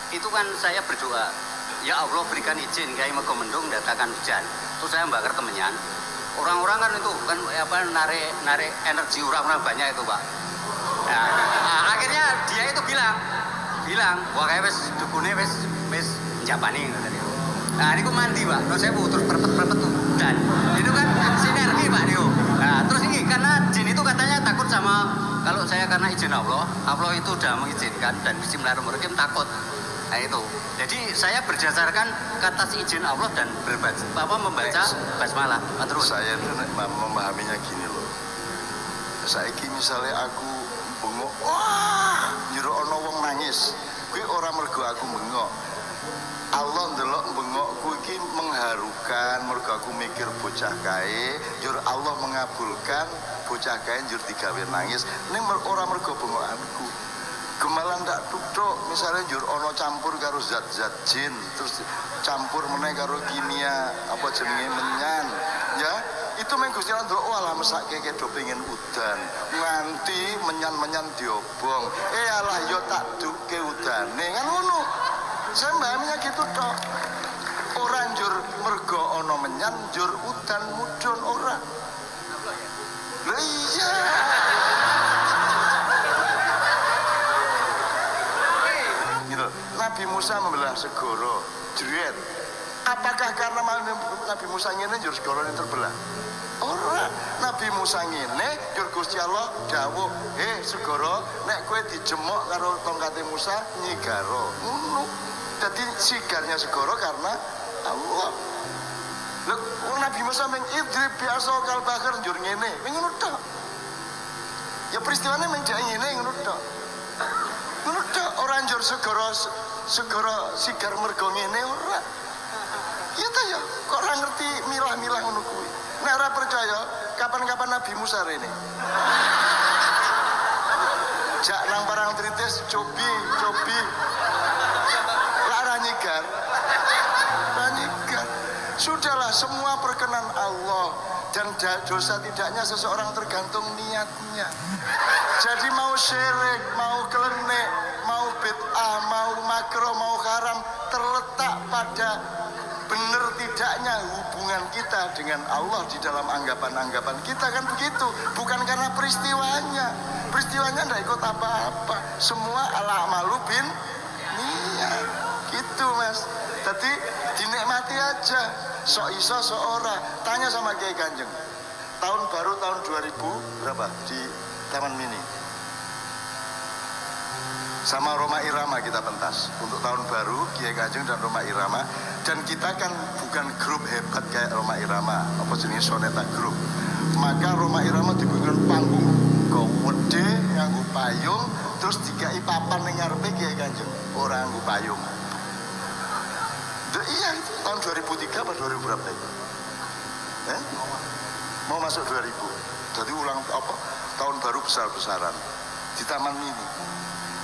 itu kan saya berdoa, ya Allah berikan izin Kiai Mego Mendung datangkan hujan. Terus saya membakar kemenyan. Orang-orang kan itu kan narik energi orang-orang banyak itu Pak. Nah, akhirnya dia itu bilang, wah kayak wes dukune wes njabani tadi. Nah, ini mandi Pak. Terus saya terus perpet tuh dan itu kan sinergi Pak Dio. Nah, terus ini karena jin itu katanya takut sama kalau saya karena izin Allah itu udah mengizinkan dan bismillahirrahmanirrahim takut. Nah itu. Jadi saya berdasarkan kata izin Allah dan membaca basmalah. Terus saya itu memahaminya gini loh. Saiki misalnya aku bengok, wah, jero ana wong nangis. Kuwi ora mergo aku bengok. Allah ndelok bengokku iki mengharukan, mergo aku mikir bocah kae, jur Allah mengabulkan bocah kae jur digawe nangis. Ning ora mergo bengokanku. Gemalan ndak tutuk, misalnya jur ono campur karo zat-zat jin, terus campur meneh karo kimia apa jenenge menyan, ya itu meng Gusti Allah ndelok walah mesake do pengen udan, nganti menyan-menyan diobong, alah yo tak duke udane, kan ngono. Saya mbahnya gitu tok. Ora njur mergo ono menyan njur udan mudhun ora. Lha iya. Nabi Musa membelah segoro, jeret. Apakah karena Nabi Musa ngene njur segoro ini terbelah? Ora, Nabi Musa ngene njur Gusti Allah dawuh, segoro nek kowe dijemok karo tongkate Musa nyigaro. Ngono. Dadi sigarnya segoro karena Allah. Lho, Nabi Musa meng idrib biasa kal bakar njur ngene, ngono tok. Ya peristiwane menjak ngene ngono tok. Ngono tok ora njur segoro sigar mergo ngene ora. Ya ta ya, kok ora ngerti milah-milah ngono kuwi. Nek ora percaya, kapan-kapan Nabi Musa rene. Jak nang parang tritis cobi. Lara nyigar. Sudahlah, semua perkenan Allah dan dosa tidaknya seseorang tergantung niatnya. Jadi mau syirik, mau klenik, mau bid'ah, mau makruh, mau haram, terletak pada benar tidaknya hubungan kita dengan Allah di dalam anggapan-anggapan kita, kan begitu. Bukan karena peristiwanya tidak ikut apa-apa, semua ala amalu bin niat gitu Mas. Jadi dinikmati aja, sok iso sok ora. Tanya sama Kiai Kanjeng, tahun baru tahun 2000 berapa di Taman Mini sama Roma Irama kita pentas untuk tahun baru Kiai Kanjeng dan Roma Irama. Dan kita kan bukan grup hebat kayak Roma Irama, apa jenis soneta grup. Maka Roma Irama dibikin panggung gede nganggo payung, terus dikai papan ning ngarepe Kiai Kanjeng ora nganggo payung. Iya itu tahun 2003 apa 2000 berapa itu? Mau masuk 2000. Jadi ulang apa? Tahun baru besar-besaran di Taman Mini.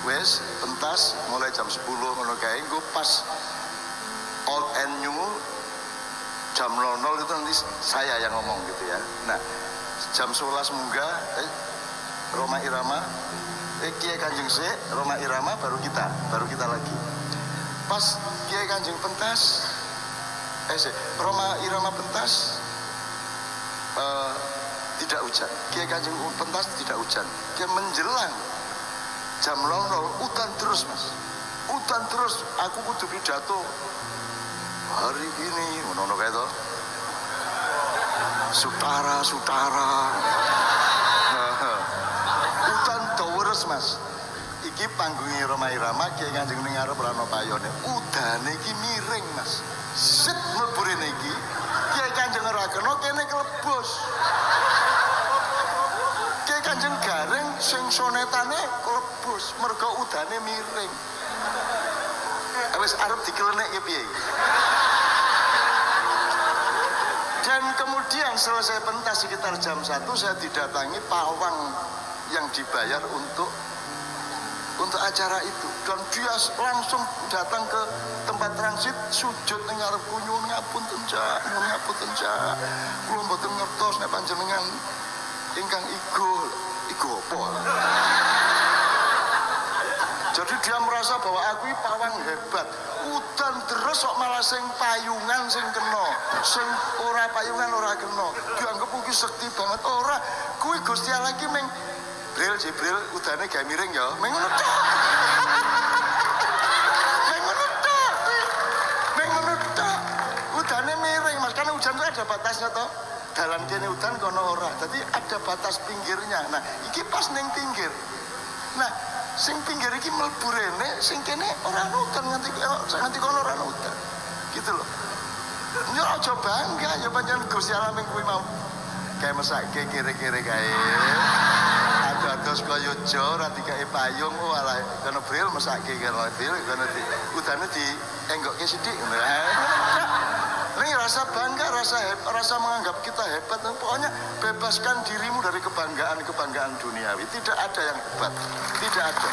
Wes pentas mulai jam 10 ngono kae, engko pas old and new jam 00 itu nanti saya yang ngomong gitu ya. Nah, jam 11 munggah Roma Irama Kiai Kanjeng sik, Roma Irama baru kita lagi. Pas Kiai Kanjeng pentas Roma Irama pentas tidak hujan. Kiai Kanjeng pentas tidak hujan. Dia menjelang jam 00 udan terus Mas. Udan terus, aku kudu pidato. Hari ini ngono kae to. Sutara. Udan terus Mas. Iki panggungi Roma Irama, Kiai Kanjeng ning ngarep ora ono payone. Udane iki miring Mas. Set mlebu rene iki. Kiai Kanjeng ora kena kene klebus. Kiai Kanjeng garing sing sonetane klebus mergo udane miring. Wis arep dikelenek ya piye? Dan kemudian selesai pentas sekitar jam 1 saya didatangi pawang yang dibayar untuk acara itu, dan dia langsung datang ke tempat transit, sujud ning ngarepku nyuwun ngapunten Cak, kula mboten ngertos nek panjenengan ingkang iku apa. Jadi dia merasa bahwa aku ini pawang hebat. Udan terus kok malah sing payungan sing kena, sing ora payungan ora kena. Dianggap mungkin sekti banget ora. Kuwi Gusti Allah iki meng Jibril udane gawe miring ya. Meng ngono tok. Meng ngono tok. Udane miring, Mas. Kan hujan itu ada batasnya toh. Dalan kene udan kono ora. Jadi ada batas pinggirnya. Nah, iki pas ning pinggir. Nah, sing pinggir iki mlebu rene, sing kene ora udan nganti kono ora udan. Gitu loh. Yo aja bangga ya pancen Gusti Allah ming kuwi mau. Kayak mesake kere-kere kae. Ados kaya jo ora dikae payung walah kono bril mesake karo bril kono udane di enggokke sithik ngono. Ini rasa bangga, rasa menganggap kita hebat. Pokoknya bebaskan dirimu dari kebanggaan duniawi. Tidak ada yang hebat, tidak ada.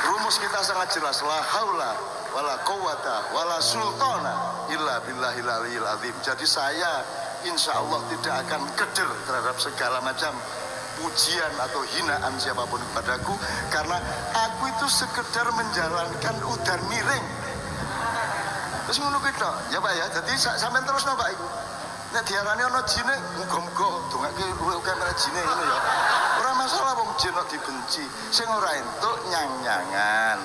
Rumus kita sangat jelas. La haula wala quwata wala sultana illa billahil aliyil azim. Jadi saya insya Allah tidak akan keder terhadap segala macam pujian atau hinaan siapapun kepadaku, karena aku itu sekedar menjalankan udan miring. Terus ngono kuwi tok. Ya Pak ya. Jadi sampean terusno Pak iku. Nek diarani ana jine, muga-muga dongake kamera jine ngono ya. Ora masalah wong jin kok dibenci. Sing ora entuk nyang-nyangan,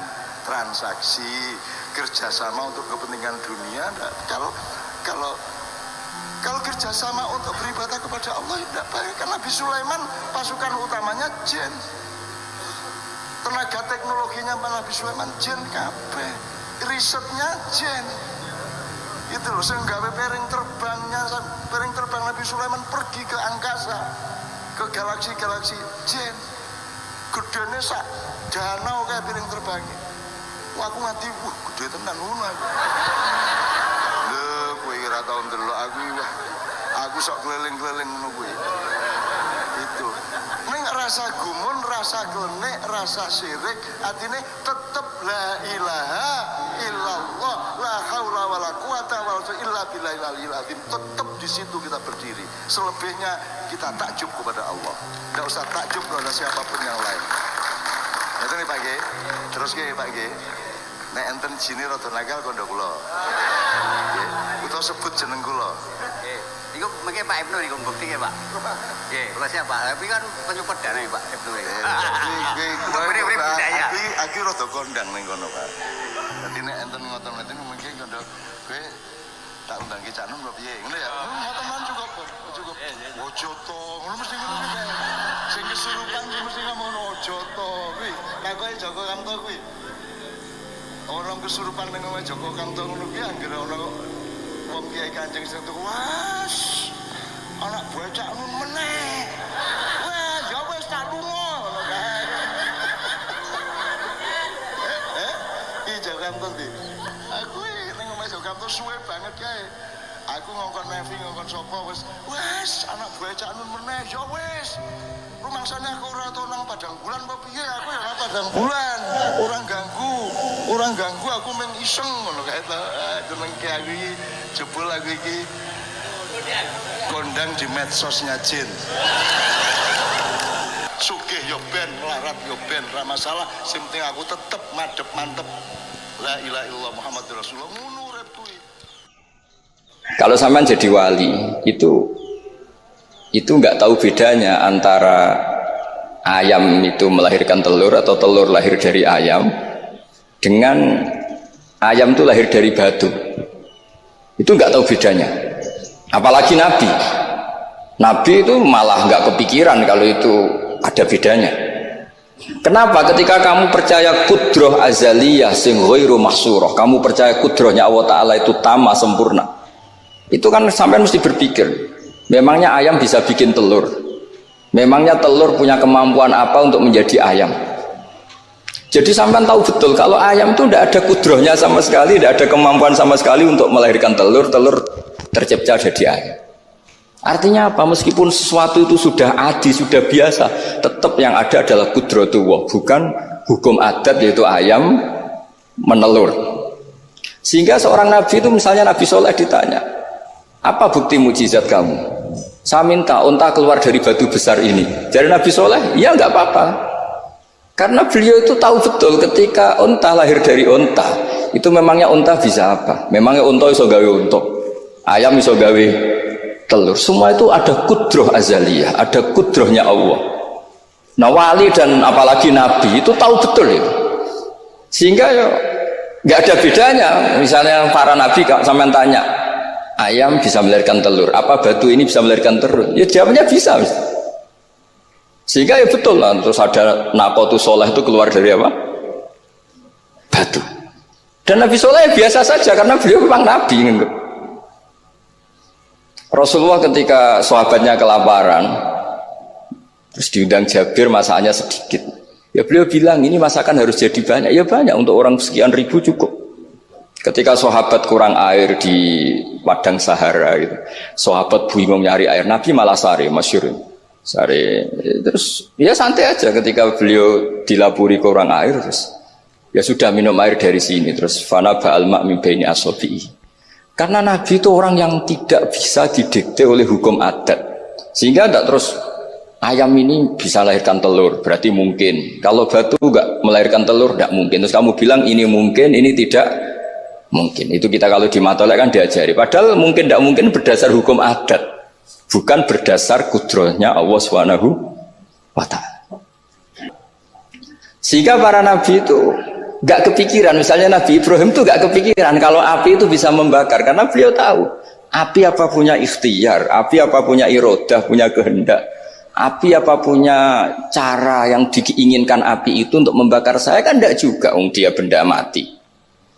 transaksi, kerjasama untuk kepentingan dunia. Kalau kerjasama untuk beribadah kepada Allah tidak baik. Karena Nabi Sulaiman pasukan utamanya jin. Tenaga teknologinya Nabi Sulaiman jin kabeh. Risetnya jin. Itu loh, sehingga piring terbang Nabi Sulaiman pergi ke angkasa, ke galaksi jin. Gedene sak danau kayak piring terbangnya. Wah, aku ngati, gede tenan ngono aku. Lho, kowe ora tau ndelok aku sok keliling-keliling ngono kuwi. Itu. Ning rasa gumun, rasa klenek, rasa syirik, artinya tetep la ilaha illallah, la haula wala quwata illa billahil aliyil azim. Tetap di situ kita berdiri. Selebihnya kita takjub kepada Allah. Tidak usah takjub kepada siapapun yang lain. Itu nih Pak G. Terus G Pak G. Nek enten jine rada nakal kondo kula. Nggih. Utawa sebut jeneng kula. Nggih. Iku mengke Pak Ibnu niku buktine Pak. Nggih, kula siapa? Tapi kan penyupport dana Pak Ibnu. Aku rada kondang ning kono Pak. Dadi nek enten ngoten-ngoten mungkin kondo kowe tak undangke Cak Nun piye ngono ya. Ngoten cukup. Ojo to, ngono mesti ngono kuwi. Sing kesurupan mesti ngomong ojo to kuwi. Takoke Joko Kamto kuwi. Orang kesurupan ning omahe Joko Kamto ngono kuwi anggere ana wong Kiai Kanjeng sing tuku, "Was, anak buah Cak Nun meneh." Wah, ya wis tak lunga ngono kae. Joko Kamto ndi? Aku ning omahe Joko Kamto suwe banget kae. Aku ngongkon Nevi, ngongkon sapa wis anak buah Cak Nun meneh ya wis. Rumangsane aku ora tau nang Padang Bulan apa piye, aku ya nang Padang Bulan. Orang ganggu aku meng iseng ngono kae to. Jeneng ki aku iki jebul aku iki kondang di medsosnya jin. Sugih yo ben, melarat yo ben, ora masalah. Sing penting aku tetep madhep mantep. La ilaha illallah Muhammadur Rasulullah. Ngono urip kuwi. Kalau sampean jadi wali itu nggak tahu bedanya antara ayam itu melahirkan telur atau telur lahir dari ayam dengan ayam itu lahir dari batu. Itu nggak tahu bedanya. Apalagi Nabi itu malah nggak kepikiran kalau itu ada bedanya. Kenapa? Ketika kamu percaya kudroh azaliyah sing ghairu mahsurah, kamu percaya kudrohnya Allah Ta'ala itu tama sempurna, itu kan sampai mesti berpikir, memangnya ayam bisa bikin telur? Memangnya telur punya kemampuan apa untuk menjadi ayam? Jadi sampai tahu betul kalau ayam itu tidak ada kudrohnya sama sekali, tidak ada kemampuan sama sekali untuk melahirkan telur tercipta jadi ayam. Artinya apa? Meskipun sesuatu itu sudah adi, sudah biasa, tetap yang ada adalah kudratullah, bukan hukum adat yaitu ayam menelur. Sehingga seorang nabi itu, misalnya Nabi Soleh ditanya, apa bukti mujizat kamu? Saya minta unta keluar dari batu besar ini. Jadi Nabi Soleh, ya nggak apa-apa. Karena beliau itu tahu betul ketika unta lahir dari unta, itu memangnya unta bisa apa? Memangnya unta iso gawe unta, ayam iso gawe telur. Semua itu ada kudroh azaliyah, ada kudrohnya Allah. Nah wali dan apalagi nabi itu tahu betul itu. Sehingga ya nggak ada bedanya. Misalnya para nabi sampean tanya, ayam bisa melahirkan telur, apa batu ini bisa melahirkan telur? Ya jawabnya bisa. Sehingga ya betul lah, terus ada Naqatus Sholeh itu keluar dari apa? Batu. Dan Nabi Soleh biasa saja karena beliau memang Nabi. Rasulullah ketika sahabatnya kelaparan, terus diundang Jabir, masakannya sedikit. Ya beliau bilang ini masakan harus jadi banyak. Ya banyak, untuk orang sekian ribu cukup. Ketika sahabat kurang air di padang Sahara, gitu, sahabat bingung nyari air, Nabi malah sare, masyhur. Sare, terus ya santai aja ketika beliau dilapuri kurang air, terus ya sudah minum air dari sini, terus fana ba'al ma' min baini asabi'i. Karena Nabi itu orang yang tidak bisa didikte oleh hukum adat, sehingga tidak terus ayam ini bisa melahirkan telur, berarti mungkin. Kalau batu enggak melahirkan telur, tidak mungkin. Terus kamu bilang ini mungkin, ini tidak mungkin. Itu kita kalau di matolek kan diajari. Padahal mungkin tidak mungkin berdasar hukum adat, bukan berdasar kudrohnya Allah Subhanahu wa ta'ala. Sehingga para nabi itu gak kepikiran, misalnya Nabi Ibrahim itu gak kepikiran kalau api itu bisa membakar, karena beliau tahu api apa punya ikhtiar, api apa punya irodah, punya kehendak, api apa punya cara yang diinginkan api itu untuk membakar saya, kan tidak juga, dia benda mati,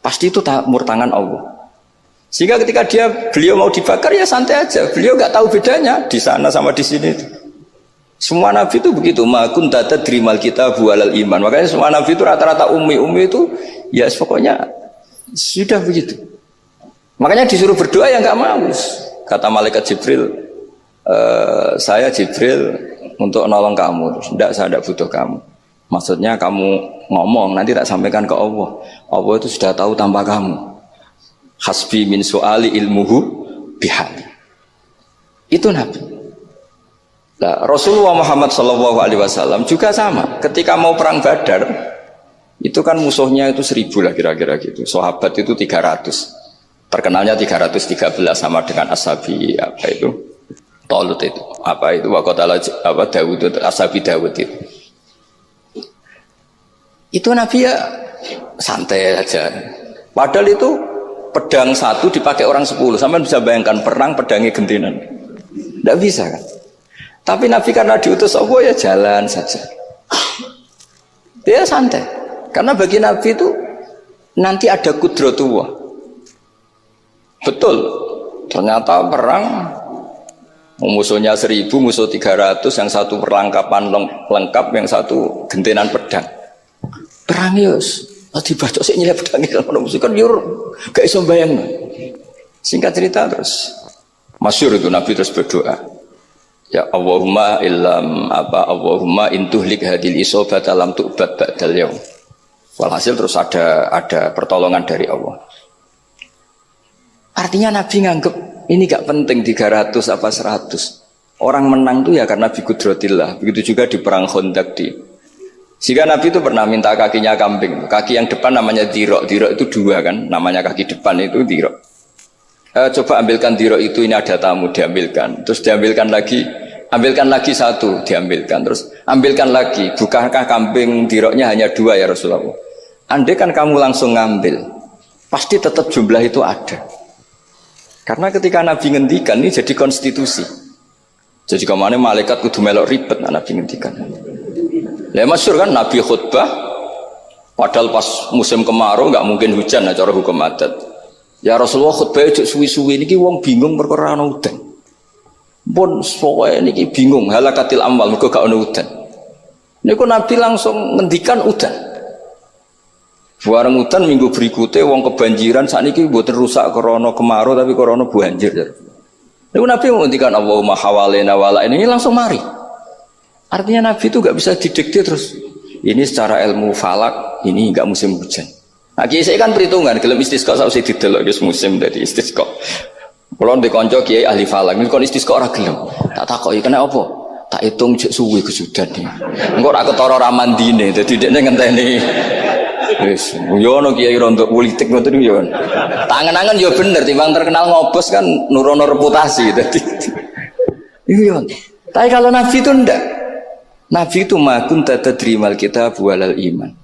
pasti itu murtangan Allah. Sehingga ketika beliau mau dibakar ya santai aja, beliau nggak tahu bedanya di sana sama di sini. Semua nabi itu begitu, ma kunta tadrimal kitabu walal iman. Makanya semua nabi itu rata-rata ummi itu ya pokoknya sudah begitu. Makanya disuruh berdoa ya nggak mau. Kata malaikat Jibril, saya Jibril untuk nolong kamu. Tidak, saya tidak butuh kamu. Maksudnya kamu ngomong nanti tak sampaikan ke Allah. Allah itu sudah tahu tanpa kamu. Hasbi min su'ali ilmuhu bihali. Itu Nabi. Nah, Rasulullah Muhammad SAW juga sama. Ketika mau perang Badar, itu kan musuhnya itu 1000 lah kira-kira gitu. Sahabat itu 300. Terkenalnya 313 sama dengan Ashabi apa itu? Talut itu. Apa itu? Waqatala apa Dawud, Ashabi Dawud itu. Itu Nabi ya santai aja. Padahal itu pedang satu dipakai orang 10. Sampai bisa bayangkan perang pedangnya gentenan. Tidak bisa kan? Tapi Nabi karena diutus Allah ya jalan saja. Dia santai. Karena bagi Nabi itu nanti ada kudratullah. Betul. Ternyata perang musuhnya 1000, musuh 300, yang satu perlengkapan lengkap, yang satu gentenan pedang. Perang yus. Dibacok sih nyelip pedangnya kalau musuh kan yur gak iso bayang. Singkat cerita terus masyhur itu Nabi terus berdoa, ya Allahumma Allahumma intuhlik hadil isobata lam tu'bad ba'dal yaum. Walhasil terus ada pertolongan dari Allah. Artinya Nabi nganggep ini gak penting 300 apa 100. Orang menang tuh ya karena bi qudratillah. Begitu juga di perang Khandaq sehingga Nabi itu pernah minta kakinya kambing. Kaki yang depan namanya dirok. Dirok itu 2 kan, namanya kaki depan itu dirok. Coba ambilkan dirok itu, ini ada tamu, diambilkan. Terus diambilkan lagi, ambilkan lagi 1, diambilkan. Terus ambilkan lagi, bukankah kambing diroknya hanya 2 ya Rasulullah? Andai kan kamu langsung ngambil, pasti tetap jumlah itu ada. Karena ketika Nabi ngendikan ini jadi konstitusi. Jadi kemana malaikat kudu melok ribet Nabi ngendikan. Ya masyhur kan Nabi khutbah padahal pas musim kemarau nggak mungkin hujan cara hukum adat. Ya Rasulullah khutbah itu suwi-suwi niki wong bingung perkara ana udan. Pun pokoke niki bingung halakatil amwal mergo gak ana udan. Niku Nabi langsung ngendikan udan. Bareng udan minggu berikutnya wong kebanjiran sakniki mboten rusak krana kemarau tapi krana banjir. Niku Nabi ngendikan Allahumma hawalena wala ini langsung mari. Artinya Nabi itu gak bisa didikte terus. Ini secara ilmu falak, ini gak musim hujan. Nah, kiai kan perhitungan, gelem istisqa sausé didelok wis musim dadi istisqa. Kula ndek kanca kiai ahli falak, niku kon istisqa ora gelem. Tak takoki kena apa? Tak hitung cek suwi kesudan nih. Engko ora ketara ra mandine dadi dekne ngenteni. Wis, yo ono kiai rondo politik ngoten yo. Tangan-tangan yo bener timbang terkenal ngobos kan nurono reputasi dadi. Iya. Tapi kalau nabi itu ndak. Nabi itu makun tadrimal kitab walal iman.